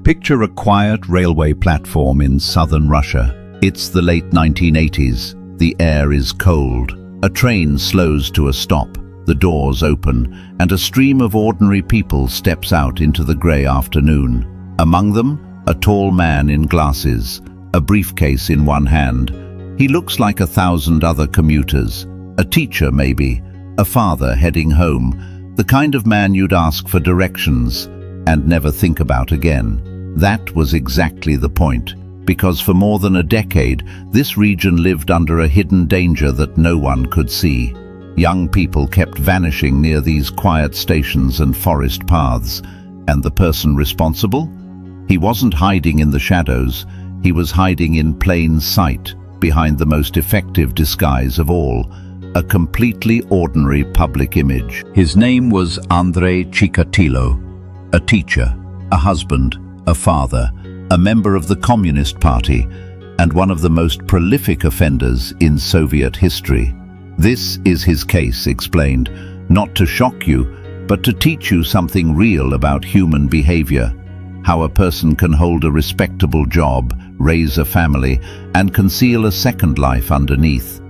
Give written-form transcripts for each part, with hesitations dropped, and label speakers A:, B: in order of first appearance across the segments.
A: Picture a quiet railway platform in southern Russia. It's the late 1980s. The air is cold. A train slows to a stop. The doors open, and a stream of ordinary people steps out into the grey afternoon. Among them, a tall man in glasses, a briefcase in one hand. He looks like 1,000 other commuters. A teacher, maybe. A father heading home. The kind of man you'd ask for directions and never think about again. That was exactly the point, because for more than a decade, this region lived under a hidden danger that no one could see. Young people kept vanishing near these quiet stations and forest paths. And the person responsible? He wasn't hiding in the shadows. He was hiding in plain sight, behind the most effective disguise of all, a completely ordinary public image. His name was Andrei Chikatilo, a teacher, a husband, a father, a member of the Communist Party, and one of the most prolific offenders in Soviet history. This is his case explained, not to shock you, but to teach you something real about human behavior, how a person can hold a respectable job, raise a family, and conceal a second life underneath.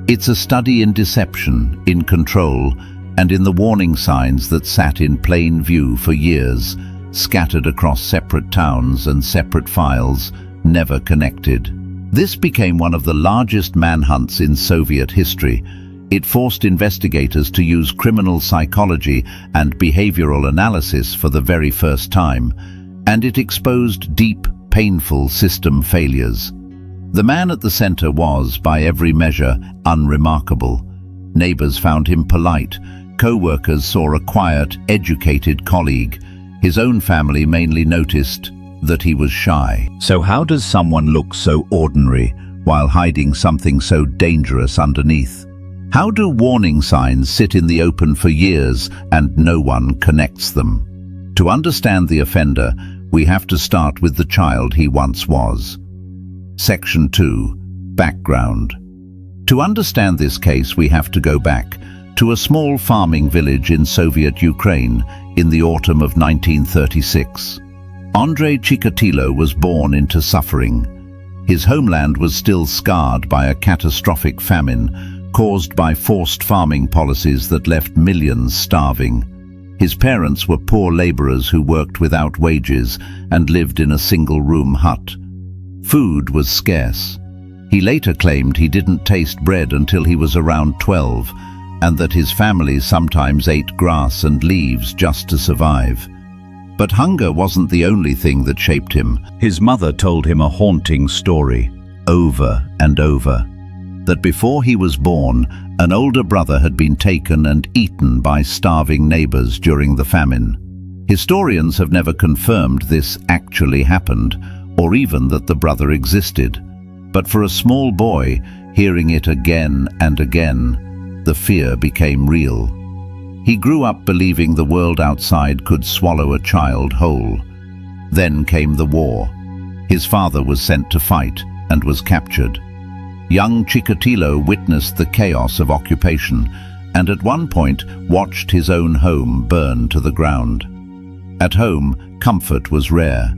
A: It's a study in deception, in control, and in the warning signs that sat in plain view for years, scattered across separate towns and separate files, never connected. This became one of the largest manhunts in Soviet history. It forced investigators to use criminal psychology and behavioral analysis for the very first time, and it exposed deep, painful system failures. The man at the center was, by every measure, unremarkable. Neighbors found him polite. Co-workers saw a quiet, educated colleague. His own family mainly noticed that he was shy. So how does someone look so ordinary while hiding something so dangerous underneath? How do warning signs sit in the open for years and no one connects them? To understand the offender, we have to start with the child he once was. Section 2. Background. To understand this case, we have to go back to a small farming village in Soviet Ukraine in the autumn of 1936. Andrei Chikatilo was born into suffering. His homeland was still scarred by a catastrophic famine caused by forced farming policies that left millions starving. His parents were poor laborers who worked without wages and lived in a single-room hut. Food was scarce. He later claimed he didn't taste bread until he was around 12, and that his family sometimes ate grass and leaves just to survive. But hunger wasn't the only thing that shaped him. His mother told him a haunting story, over and over, that before he was born, an older brother had been taken and eaten by starving neighbors during the famine. Historians have never confirmed this actually happened, or even that the brother existed. But for a small boy, hearing it again and again, the fear became real. He grew up believing the world outside could swallow a child whole. Then came the war. His father was sent to fight and was captured. Young Chikatilo witnessed the chaos of occupation and at one point watched his own home burn to the ground. At home, comfort was rare.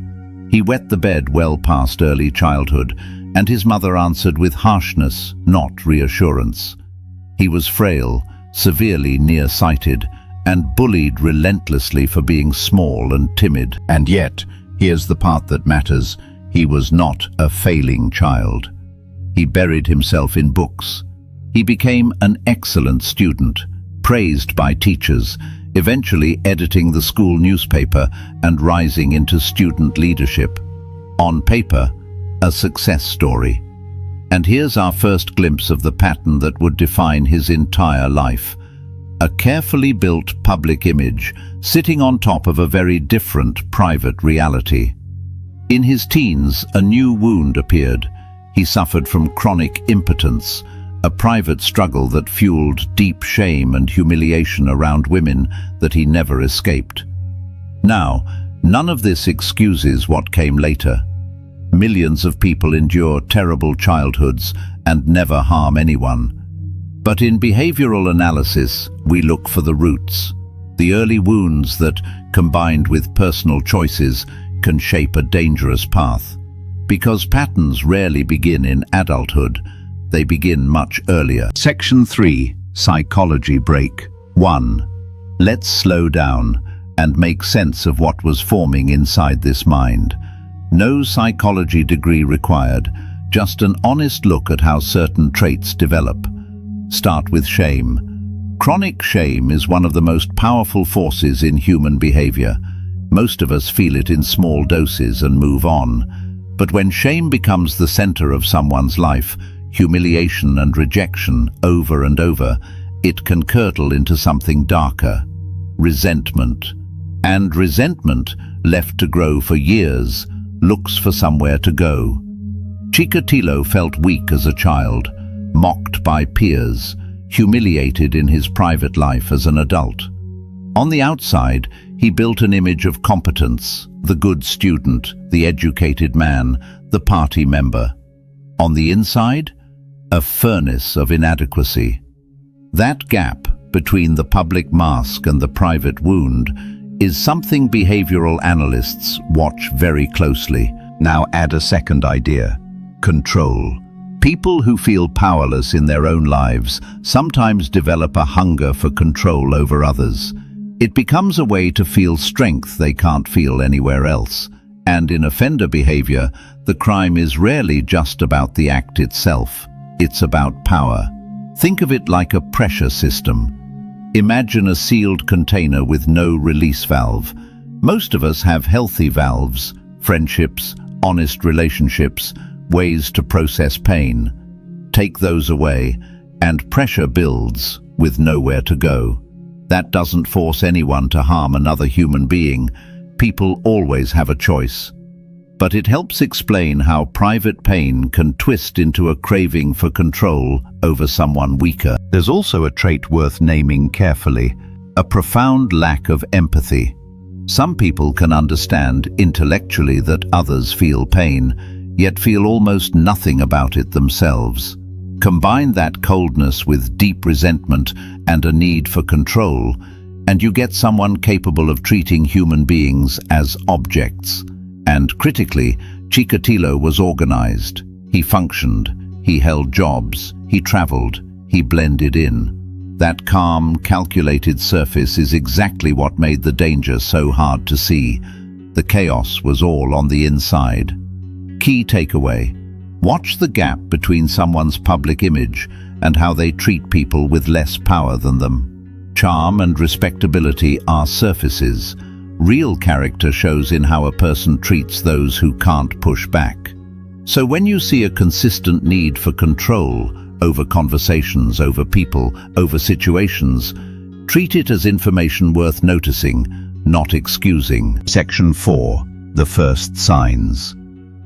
A: He wet the bed well past early childhood, and his mother answered with harshness, not reassurance. He was frail, severely nearsighted, and bullied relentlessly for being small and timid. And yet, here's the part that matters, he was not a failing child. He buried himself in books. He became an excellent student, praised by teachers, eventually editing the school newspaper and rising into student leadership. On paper, a success story. And here's our first glimpse of the pattern that would define his entire life. A carefully built public image sitting on top of a very different private reality. In his teens, a new wound appeared. He suffered from chronic impotence, a private struggle that fueled deep shame and humiliation around women that he never escaped. Now, none of this excuses what came later. Millions of people endure terrible childhoods and never harm anyone. But in behavioral analysis, we look for the roots, the early wounds that, combined with personal choices, can shape a dangerous path. Because patterns rarely begin in adulthood, they begin much earlier. Section 3. Psychology Break. 1. Let's slow down and make sense of what was forming inside this mind. No psychology degree required, just an honest look at how certain traits develop. Start with shame. Chronic shame is one of the most powerful forces in human behavior. Most of us feel it in small doses and move on. But when shame becomes the center of someone's life, humiliation and rejection over and over, it can curdle into something darker: resentment. And resentment, left to grow for years, looks for somewhere to go. Chikatilo felt weak as a child, mocked by peers, humiliated in his private life as an adult. On the outside, he built an image of competence: the good student, the educated man, the party member. On the inside, a furnace of inadequacy. That gap between the public mask and the private wound is something behavioral analysts watch very closely. Now add a second idea: control. People who feel powerless in their own lives sometimes develop a hunger for control over others. It becomes a way to feel strength they can't feel anywhere else. And in offender behavior, the crime is rarely just about the act itself. It's about power. Think of it like a pressure system. Imagine a sealed container with no release valve. Most of us have healthy valves: friendships, honest relationships, ways to process pain. Take those away, and pressure builds with nowhere to go. That doesn't force anyone to harm another human being. People always have a choice. But it helps explain how private pain can twist into a craving for control over someone weaker. There's also a trait worth naming carefully: a profound lack of empathy. Some people can understand intellectually that others feel pain, yet feel almost nothing about it themselves. Combine that coldness with deep resentment and a need for control, and you get someone capable of treating human beings as objects. And critically, Chikatilo was organized. He functioned, he held jobs, he traveled, he blended in. That calm, calculated surface is exactly what made the danger so hard to see. The chaos was all on the inside. Key takeaway: watch the gap between someone's public image and how they treat people with less power than them. Charm and respectability are surfaces. Real character shows in how a person treats those who can't push back. So when you see a consistent need for control over conversations, over people, over situations, treat it as information worth noticing, not excusing. Section 4. The first signs.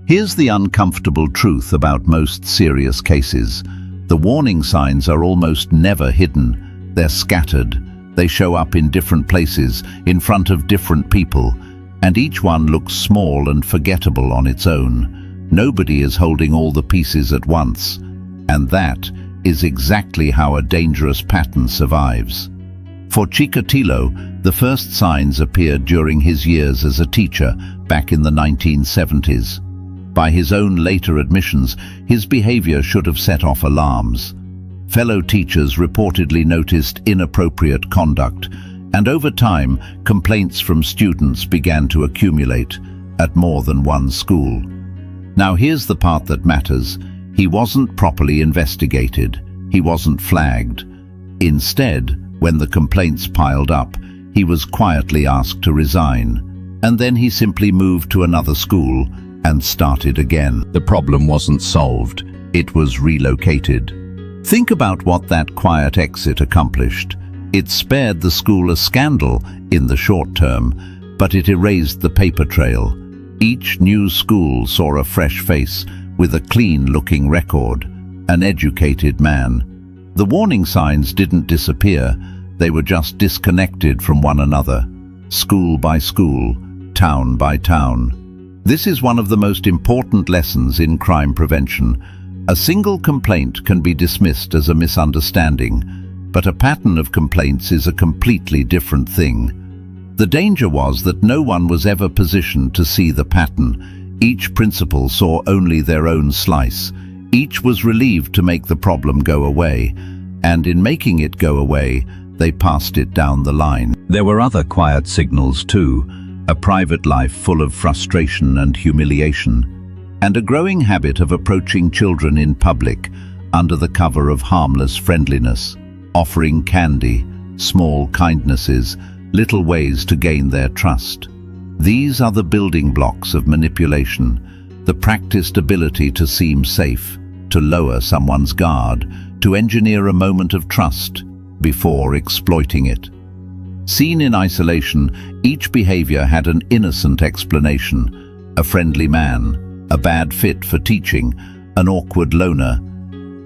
A: Here's the uncomfortable truth about most serious cases. The warning signs are almost never hidden. They're scattered. They show up in different places, in front of different people, and each one looks small and forgettable on its own. Nobody is holding all the pieces at once, and that is exactly how a dangerous pattern survives. For Chikatilo, the first signs appeared during his years as a teacher back in the 1970s. By his own later admissions, his behavior should have set off alarms. Fellow teachers reportedly noticed inappropriate conduct, and over time, complaints from students began to accumulate at more than one school. Now here's the part that matters. He wasn't properly investigated. He wasn't flagged. Instead, when the complaints piled up, he was quietly asked to resign, and then he simply moved to another school and started again. The problem wasn't solved. It was relocated. Think about what that quiet exit accomplished. It spared the school a scandal in the short term, but it erased the paper trail. Each new school saw a fresh face with a clean-looking record, an educated man. The warning signs didn't disappear. They were just disconnected from one another, school by school, town by town. This is one of the most important lessons in crime prevention. A single complaint can be dismissed as a misunderstanding, but a pattern of complaints is a completely different thing. The danger was that no one was ever positioned to see the pattern. Each principal saw only their own slice. Each was relieved to make the problem go away, and in making it go away, they passed it down the line. There were other quiet signals too, a private life full of frustration and humiliation, and a growing habit of approaching children in public under the cover of harmless friendliness, offering candy, small kindnesses, little ways to gain their trust. These are the building blocks of manipulation, the practiced ability to seem safe, to lower someone's guard, to engineer a moment of trust before exploiting it. Seen in isolation, each behavior had an innocent explanation: a friendly man, a bad fit for teaching, an awkward loner.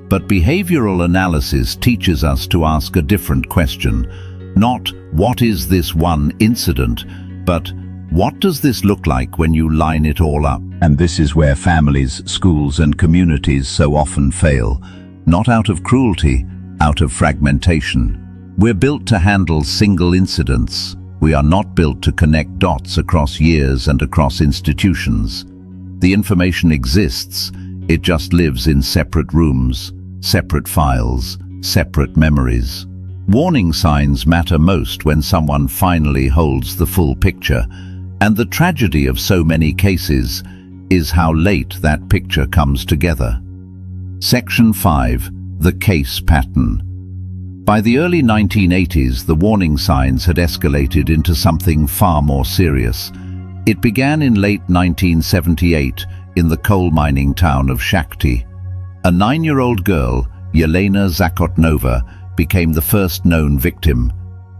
A: But behavioral analysis teaches us to ask a different question. Not, what is this one incident, but what does this look like when you line it all up? And this is where families, schools, and communities so often fail. Not out of cruelty, out of fragmentation. We're built to handle single incidents. We are not built to connect dots across years and across institutions. The information exists, it just lives in separate rooms, separate files, separate memories. Warning signs matter most when someone finally holds the full picture, and the tragedy of so many cases is how late that picture comes together. Section 5. The case pattern. By the early 1980s, the warning signs had escalated into something far more serious. It began in late 1978 in the coal mining town of Shakti. A 9-year-old girl, Yelena Zakotnova, became the first known victim.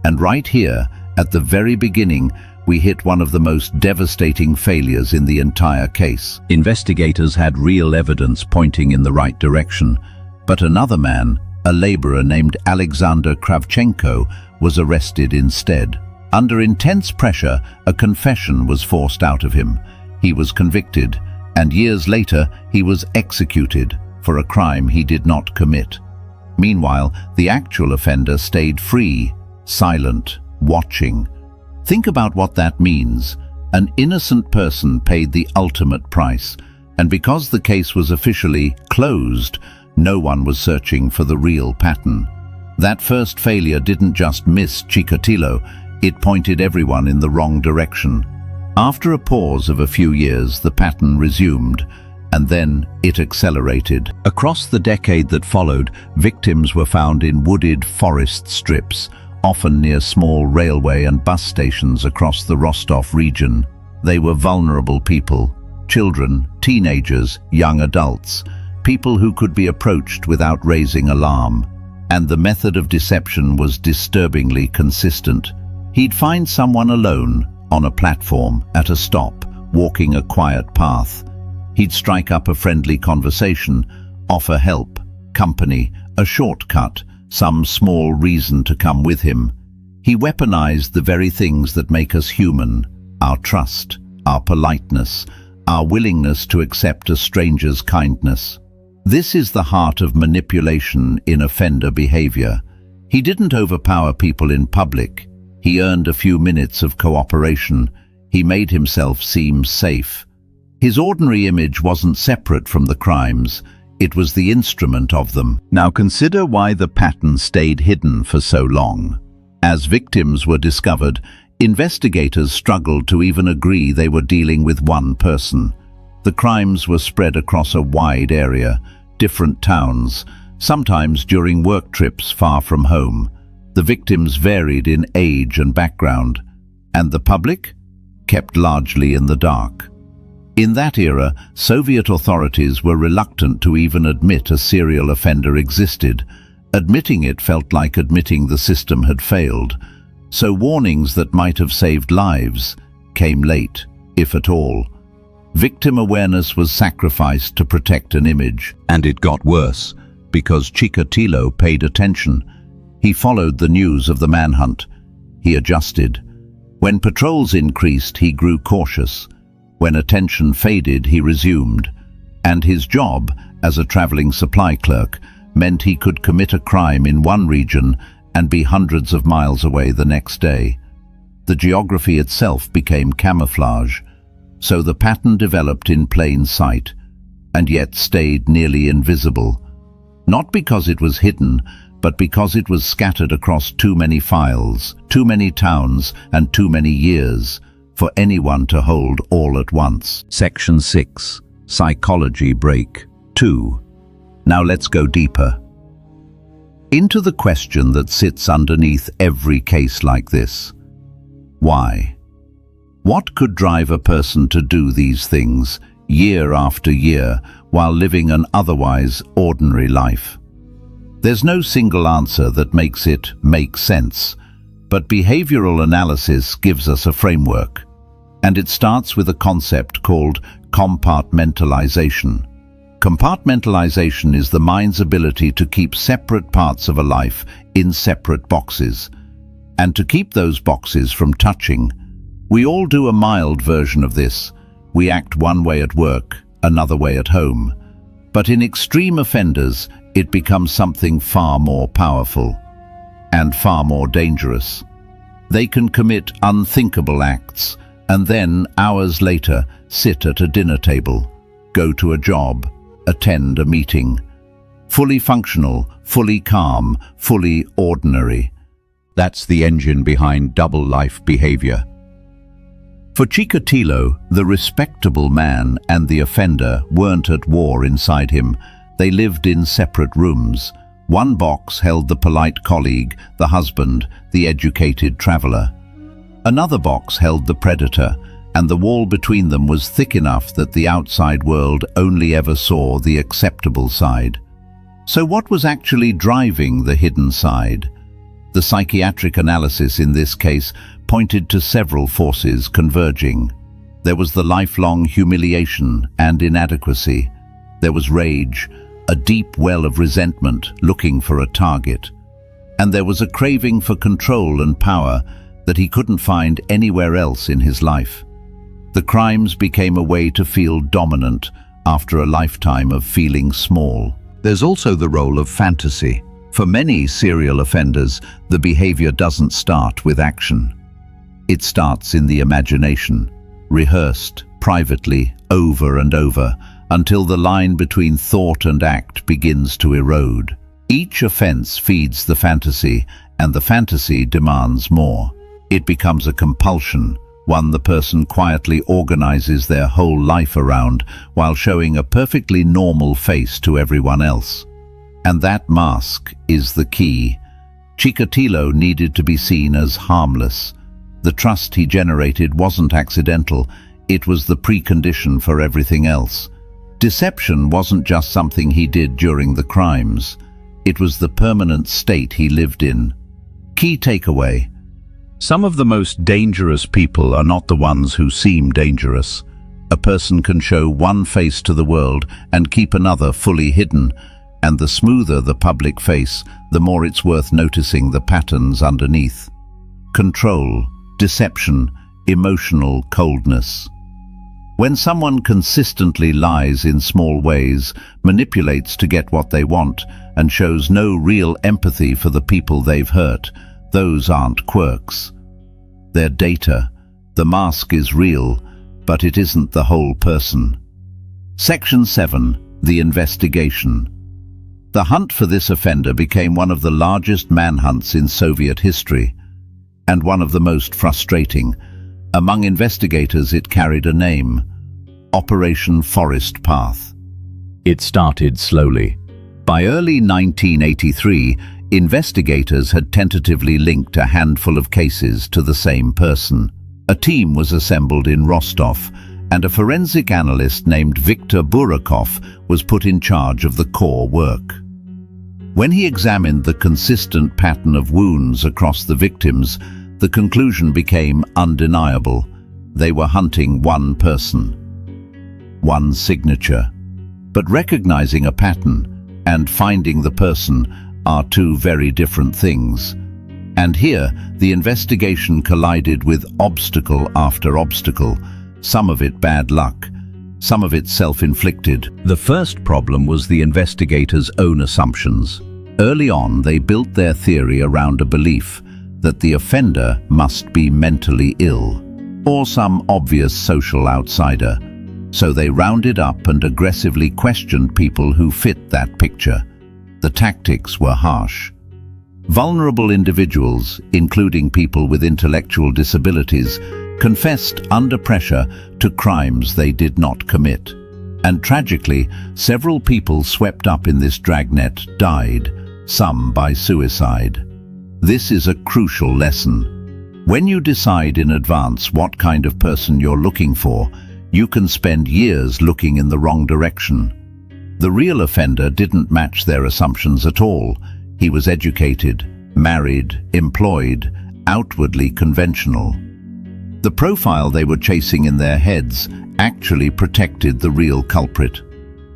A: And right here, at the very beginning, we hit one of the most devastating failures in the entire case. Investigators had real evidence pointing in the right direction, but another man, a laborer named Alexander Kravchenko, was arrested instead. Under intense pressure, a confession was forced out of him. He was convicted, and years later, he was executed for a crime he did not commit. Meanwhile, the actual offender stayed free, silent, watching. Think about what that means. An innocent person paid the ultimate price, and because the case was officially closed, no one was searching for the real pattern. That first failure didn't just miss Chikatilo, it pointed everyone in the wrong direction. After a pause of a few years, the pattern resumed, and then it accelerated. Across the decade that followed, victims were found in wooded forest strips, often near small railway and bus stations across the Rostov region. They were vulnerable people, children, teenagers, young adults, people who could be approached without raising alarm. And the method of deception was disturbingly consistent. He'd find someone alone, on a platform, at a stop, walking a quiet path. He'd strike up a friendly conversation, offer help, company, a shortcut, some small reason to come with him. He weaponized the very things that make us human: our trust, our politeness, our willingness to accept a stranger's kindness. This is the heart of manipulation in offender behavior. He didn't overpower people in public. He earned a few minutes of cooperation. He made himself seem safe. His ordinary image wasn't separate from the crimes. It was the instrument of them. Now consider why the pattern stayed hidden for so long. As victims were discovered, investigators struggled to even agree they were dealing with one person. The crimes were spread across a wide area, different towns, sometimes during work trips far from home. The victims varied in age and background, and the public kept largely in the dark. In that era, Soviet authorities were reluctant to even admit a serial offender existed. Admitting it felt like admitting the system had failed. So warnings that might have saved lives came late, if at all. Victim awareness was sacrificed to protect an image. And it got worse, because Chikatilo paid attention. He followed the news of the manhunt. He adjusted. When patrols increased, he grew cautious. When attention faded, he resumed. And his job, as a traveling supply clerk, meant he could commit a crime in one region and be hundreds of miles away the next day. The geography itself became camouflage, so the pattern developed in plain sight, and yet stayed nearly invisible, not because it was hidden, but because it was scattered across too many files, too many towns, and too many years for anyone to hold all at once. Section 6. Psychology Break 2. Now let's go deeper into the question that sits underneath every case like this. Why? What could drive a person to do these things year after year while living an otherwise ordinary life? There's no single answer that makes it make sense, but behavioral analysis gives us a framework, and it starts with a concept called compartmentalization. Compartmentalization is the mind's ability to keep separate parts of a life in separate boxes, and to keep those boxes from touching. We all do a mild version of this. We act one way at work, another way at home. But in extreme offenders, it becomes something far more powerful and far more dangerous. They can commit unthinkable acts and then, hours later, sit at a dinner table, go to a job, attend a meeting. Fully functional, fully calm, fully ordinary. That's the engine behind double-life behavior. For Chikatilo, the respectable man and the offender weren't at war inside him. They lived in separate rooms. One box held the polite colleague, the husband, the educated traveler. Another box held the predator, and the wall between them was thick enough that the outside world only ever saw the acceptable side. So what was actually driving the hidden side? The psychiatric analysis in this case pointed to several forces converging. There was the lifelong humiliation and inadequacy. There was rage, a deep well of resentment looking for a target. And there was a craving for control and power that he couldn't find anywhere else in his life. The crimes became a way to feel dominant after a lifetime of feeling small. There's also the role of fantasy. For many serial offenders, the behavior doesn't start with action. It starts in the imagination, rehearsed privately over and over, until the line between thought and act begins to erode. Each offense feeds the fantasy, and the fantasy demands more. It becomes a compulsion, one the person quietly organizes their whole life around while showing a perfectly normal face to everyone else. And that mask is the key. Chikatilo needed to be seen as harmless. The trust he generated wasn't accidental, it was the precondition for everything else. Deception wasn't just something he did during the crimes. It was the permanent state he lived in. Key takeaway: some of the most dangerous people are not the ones who seem dangerous. A person can show one face to the world and keep another fully hidden, and the smoother the public face, the more it's worth noticing the patterns underneath. Control, deception, emotional coldness. When someone consistently lies in small ways, manipulates to get what they want, and shows no real empathy for the people they've hurt, those aren't quirks. They're data. The mask is real, but it isn't the whole person. Section 7. The investigation. The hunt for this offender became one of the largest manhunts in Soviet history, and one of the most frustrating. Among investigators, it carried a name: Operation Forest Path. It started slowly. By early 1983, investigators had tentatively linked a handful of cases to the same person. A team was assembled in Rostov, and a forensic analyst named Viktor Burakov was put in charge of the core work. When he examined the consistent pattern of wounds across the victims, the conclusion became undeniable. They were hunting one person, one signature. But recognizing a pattern and finding the person are two very different things. And here, the investigation collided with obstacle after obstacle, some of it bad luck, some of it self-inflicted. The first problem was the investigators' own assumptions. Early on, they built their theory around a belief: that the offender must be mentally ill or some obvious social outsider. So they rounded up and aggressively questioned people who fit that picture. The tactics were harsh. Vulnerable individuals, including people with intellectual disabilities, confessed under pressure to crimes they did not commit. And tragically, several people swept up in this dragnet died, some by suicide. This is a crucial lesson. When you decide in advance what kind of person you're looking for, you can spend years looking in the wrong direction. The real offender didn't match their assumptions at all. He was educated, married, employed, outwardly conventional. The profile they were chasing in their heads actually protected the real culprit.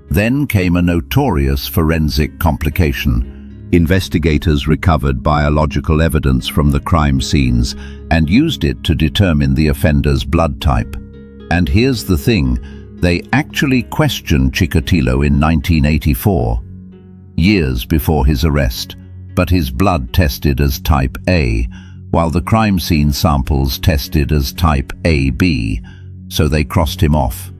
A: Then came a notorious forensic complication. Investigators recovered biological evidence from the crime scenes and used it to determine the offender's blood type. And here's the thing, they actually questioned Chikatilo in 1984, years before his arrest, but his blood tested as type A, while the crime scene samples tested as type AB, so they crossed him off.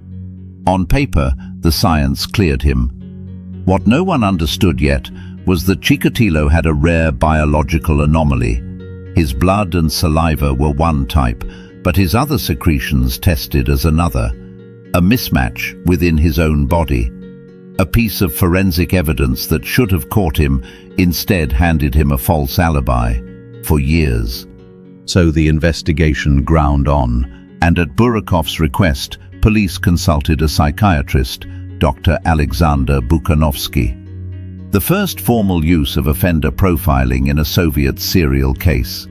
A: On paper, the science cleared him. What no one understood yet was that Chikatilo had a rare biological anomaly. His blood and saliva were one type, but his other secretions tested as another. A mismatch within his own body. A piece of forensic evidence that should have caught him instead handed him a false alibi for years. So the investigation ground on, and at Burakov's request, police consulted a psychiatrist, Dr. Alexander Bukhanovsky. The first formal use of offender profiling in a Soviet serial case.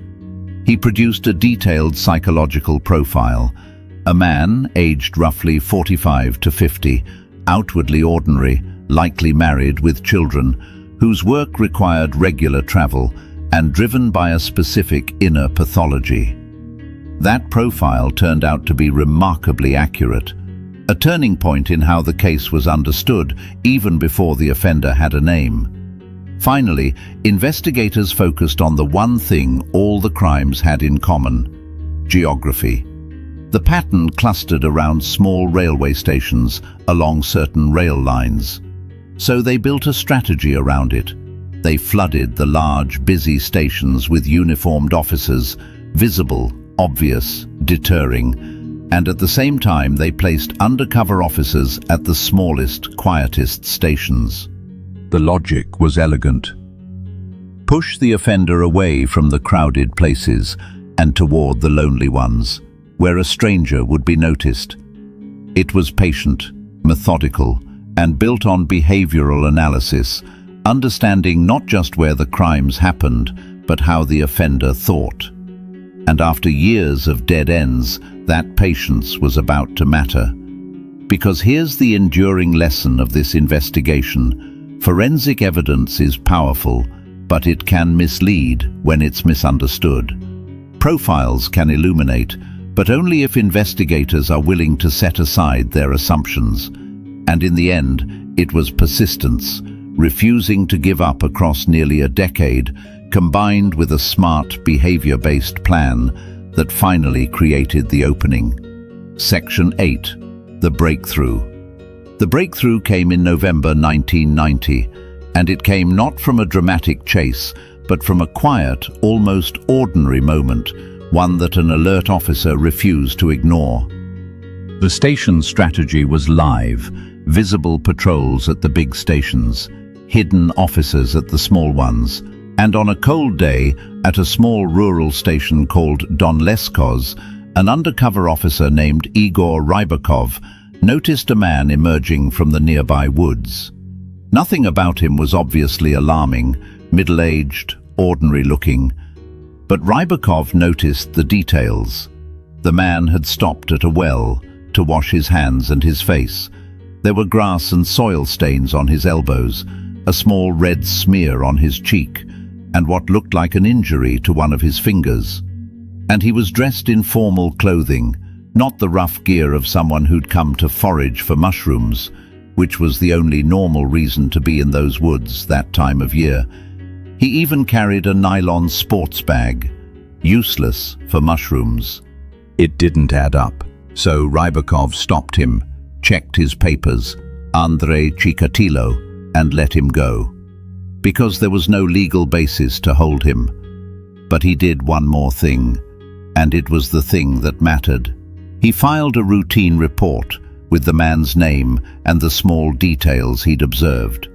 A: He produced a detailed psychological profile. A man, aged roughly 45 to 50, outwardly ordinary, likely married with children, whose work required regular travel and driven by a specific inner pathology. That profile turned out to be remarkably accurate, a turning point in how the case was understood even before the offender had a name. Finally, investigators focused on the one thing all the crimes had in common: geography. The pattern clustered around small railway stations along certain rail lines. So they built a strategy around it. They flooded the large, busy stations with uniformed officers, visible, obvious, deterring, and at the same time they placed undercover officers at the smallest, quietest stations. The logic was elegant. Push the offender away from the crowded places and toward the lonely ones, where a stranger would be noticed. It was patient, methodical, and built on behavioral analysis, understanding not just where the crimes happened, but how the offender thought. And after years of dead ends, that patience was about to matter. Because here's the enduring lesson of this investigation: forensic evidence is powerful, but it can mislead when it's misunderstood. Profiles can illuminate, but only if investigators are willing to set aside their assumptions. And in the end, it was persistence, refusing to give up across nearly a decade, combined with a smart, behavior-based plan that finally created the opening. Section 8. The Breakthrough. The breakthrough came in November 1990, and it came not from a dramatic chase, but from a quiet, almost ordinary moment, one that an alert officer refused to ignore. The station strategy was live: visible patrols at the big stations, hidden officers at the small ones, and on a cold day, at a small rural station called Donleskos, an undercover officer named Igor Rybakov noticed a man emerging from the nearby woods. Nothing about him was obviously alarming, middle-aged, ordinary-looking. But Rybakov noticed the details. The man had stopped at a well to wash his hands and his face. There were grass and soil stains on his elbows, a small red smear on his cheek, and what looked like an injury to one of his fingers. And he was dressed in formal clothing, not the rough gear of someone who'd come to forage for mushrooms, which was the only normal reason to be in those woods that time of year. He even carried a nylon sports bag, useless for mushrooms. It didn't add up, so Rybakov stopped him, checked his papers, Andrei Chikatilo, and let him go. Because there was no legal basis to hold him. But he did one more thing, and it was the thing that mattered. He filed a routine report with the man's name and the small details he'd observed.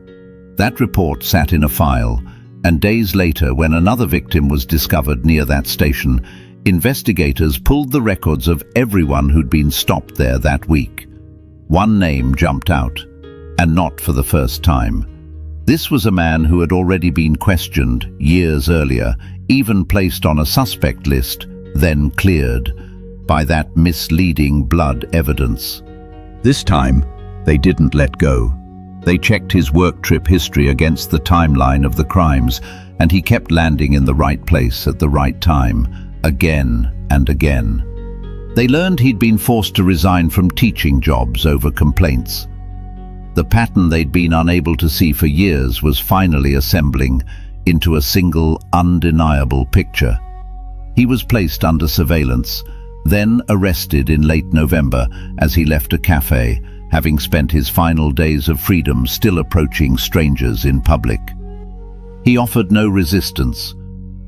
A: That report sat in a file, and days later, when another victim was discovered near that station, investigators pulled the records of everyone who'd been stopped there that week. One name jumped out, and not for the first time. This was a man who had already been questioned years earlier, even placed on a suspect list, then cleared by that misleading blood evidence. This time, they didn't let go. They checked his work trip history against the timeline of the crimes, and he kept landing in the right place at the right time, again and again. They learned he'd been forced to resign from teaching jobs over complaints. The pattern they'd been unable to see for years was finally assembling into a single, undeniable picture. He was placed under surveillance, then arrested in late November as he left a cafe, having spent his final days of freedom still approaching strangers in public. He offered no resistance.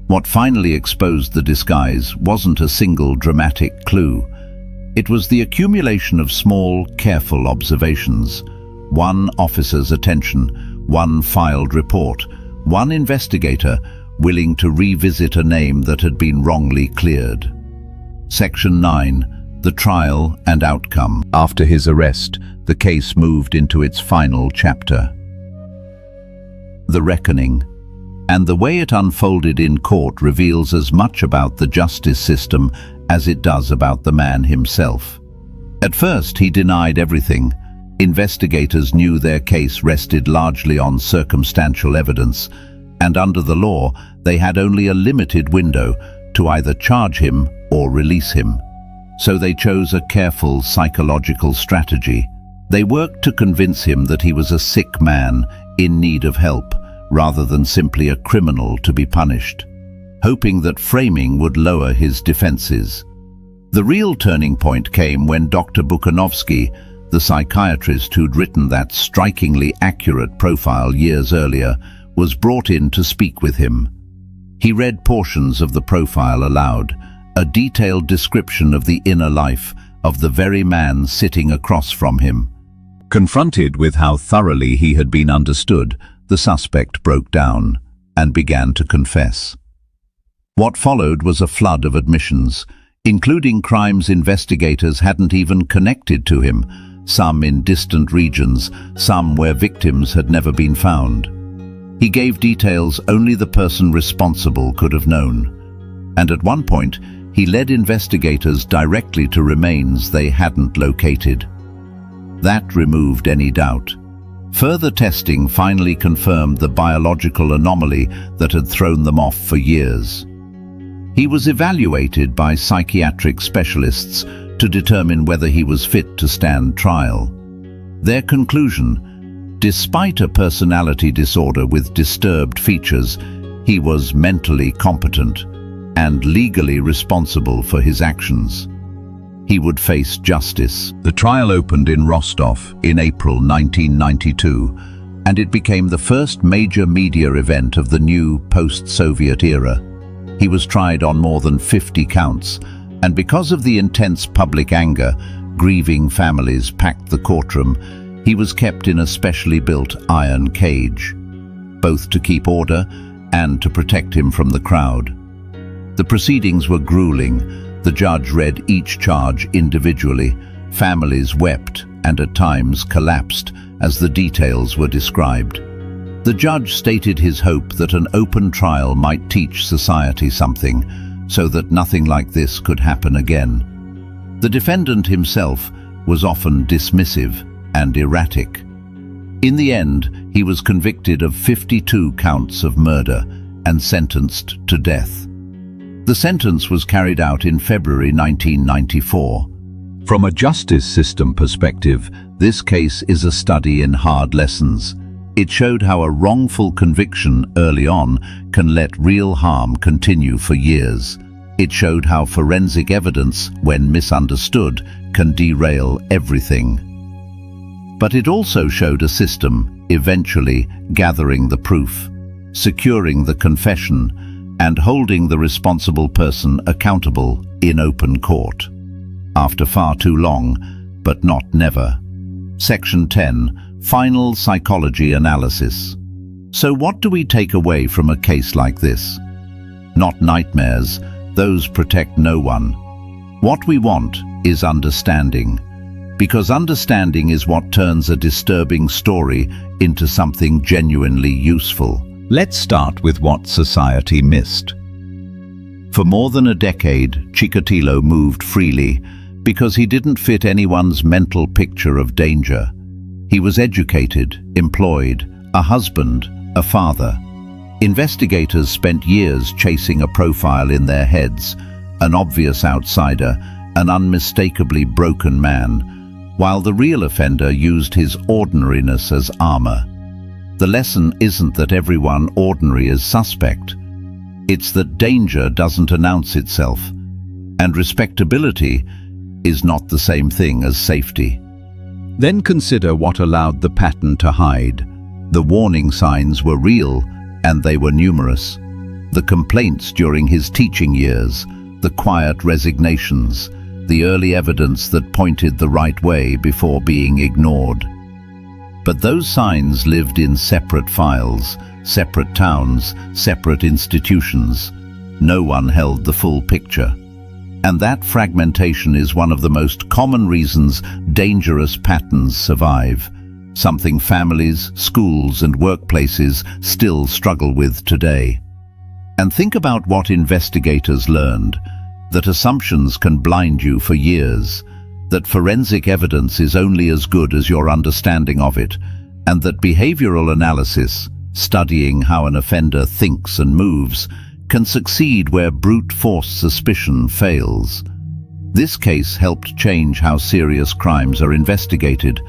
A: What finally exposed the disguise wasn't a single dramatic clue. It was the accumulation of small, careful observations. One officer's attention, one filed report, one investigator willing to revisit a name that had been wrongly cleared. Section 9. The Trial and Outcome. After his arrest, the case moved into its final chapter. The Reckoning. And the way it unfolded in court reveals as much about the justice system as it does about the man himself. At first, he denied everything. Investigators knew their case rested largely on circumstantial evidence, and under the law, they had only a limited window to either charge him or release him. So they chose a careful psychological strategy. They worked to convince him that he was a sick man in need of help, rather than simply a criminal to be punished, hoping that framing would lower his defenses. The real turning point came when Dr. Bukanovsky, the psychiatrist who'd written that strikingly accurate profile years earlier, was brought in to speak with him. He read portions of the profile aloud, a detailed description of the inner life of the very man sitting across from him. Confronted with how thoroughly he had been understood, the suspect broke down and began to confess. What followed was a flood of admissions, including crimes investigators hadn't even connected to him, some in distant regions, some where victims had never been found. He gave details only the person responsible could have known, and at one point he led investigators directly to remains they hadn't located. That removed any doubt. Further testing finally confirmed the biological anomaly that had thrown them off for years. He was evaluated by psychiatric specialists to determine whether he was fit to stand trial. Their conclusion: despite a personality disorder with disturbed features, he was mentally competent and legally responsible for his actions. He would face justice. The trial opened in Rostov in April 1992, and it became the first major media event of the new post-Soviet era. He was tried on more than 50 counts, and because of the intense public anger, grieving families packed the courtroom. He was kept in a specially built iron cage, both to keep order and to protect him from the crowd. The proceedings were grueling. The judge read each charge individually. Families wept and at times collapsed as the details were described. The judge stated his hope that an open trial might teach society something, so that nothing like this could happen again. The defendant himself was often dismissive and erratic. In the end, he was convicted of 52 counts of murder and sentenced to death. The sentence was carried out in February 1994. From a justice system perspective, this case is a study in hard lessons. It showed how a wrongful conviction early on can let real harm continue for years. It showed how forensic evidence, when misunderstood, can derail everything. But it also showed a system, eventually gathering the proof, securing the confession, and holding the responsible person accountable in open court. After far too long, but not never. Section 10. Final Psychology Analysis. So what do we take away from a case like this? Not nightmares, those protect no one. What we want is understanding, because understanding is what turns a disturbing story into something genuinely useful.
B: Let's start with what society missed.
A: For more than a decade, Chikatilo moved freely because he didn't fit anyone's mental picture of danger. He was educated, employed, a husband, a father. Investigators spent years chasing a profile in their heads, an obvious outsider, an unmistakably broken man, while the real offender used his ordinariness as armor. The lesson isn't that everyone ordinary is suspect. It's that danger doesn't announce itself, and respectability is not the same thing as safety.
B: Then consider what allowed the pattern to hide.
A: The warning signs were real, and they were numerous. The complaints during his teaching years, the quiet resignations, the early evidence that pointed the right way before being ignored. But those signs lived in separate files, separate towns, separate institutions. No one held the full picture. And that fragmentation is one of the most common reasons dangerous patterns survive, something families, schools, and workplaces still struggle with today. And think about what investigators learned, that assumptions can blind you for years, that forensic evidence is only as good as your understanding of it, and that behavioral analysis, studying how an offender thinks and moves, can succeed where brute force suspicion fails. This case helped change how serious crimes are investigated,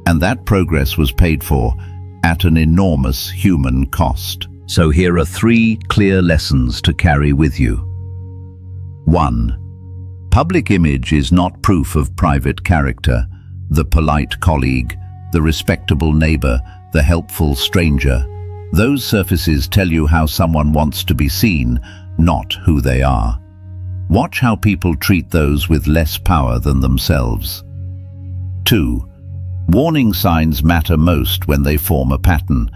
A: and that progress was paid for at an enormous human cost.
B: So here are 3 clear lessons to carry with you.
A: 1. Public image is not proof of private character. The polite colleague, the respectable neighbor, the helpful stranger. Those surfaces tell you how someone wants to be seen, not who they are. Watch how people treat those with less power than themselves. 2. Warning signs matter most when they form a pattern.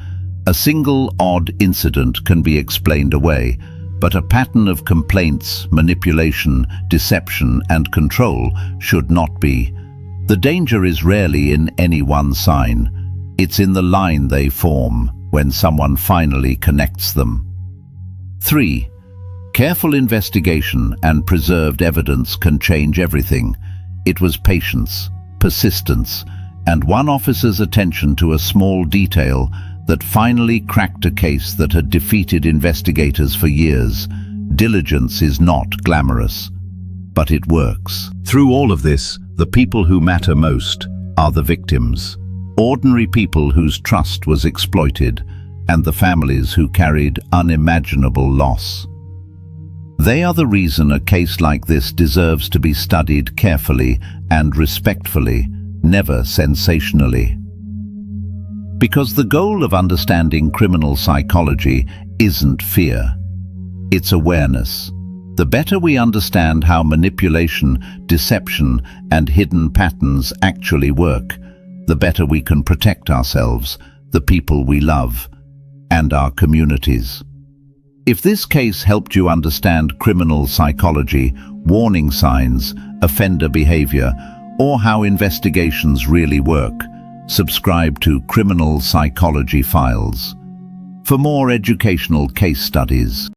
A: A single odd incident can be explained away, but a pattern of complaints, manipulation, deception, and control should not be. The danger is rarely in any one sign. It's in the line they form when someone finally connects them. 3. Careful investigation and preserved evidence can change everything. It was patience, persistence, and one officer's attention to a small detail that finally cracked a case that had defeated investigators for years. Diligence is not glamorous, but it works.
B: Through all of this, the people who matter most
A: are the victims. Ordinary people whose trust was exploited, and the families who carried unimaginable loss. They are the reason a case like this deserves to be studied carefully and respectfully, never sensationally. Because the goal of understanding criminal psychology isn't fear, it's awareness. The better we understand how manipulation, deception, and hidden patterns actually work, the better we can protect ourselves, the people we love, and our communities. If this case helped you understand criminal psychology, warning signs, offender behavior, or how investigations really work, subscribe to Criminal Psychology Files for more educational case studies.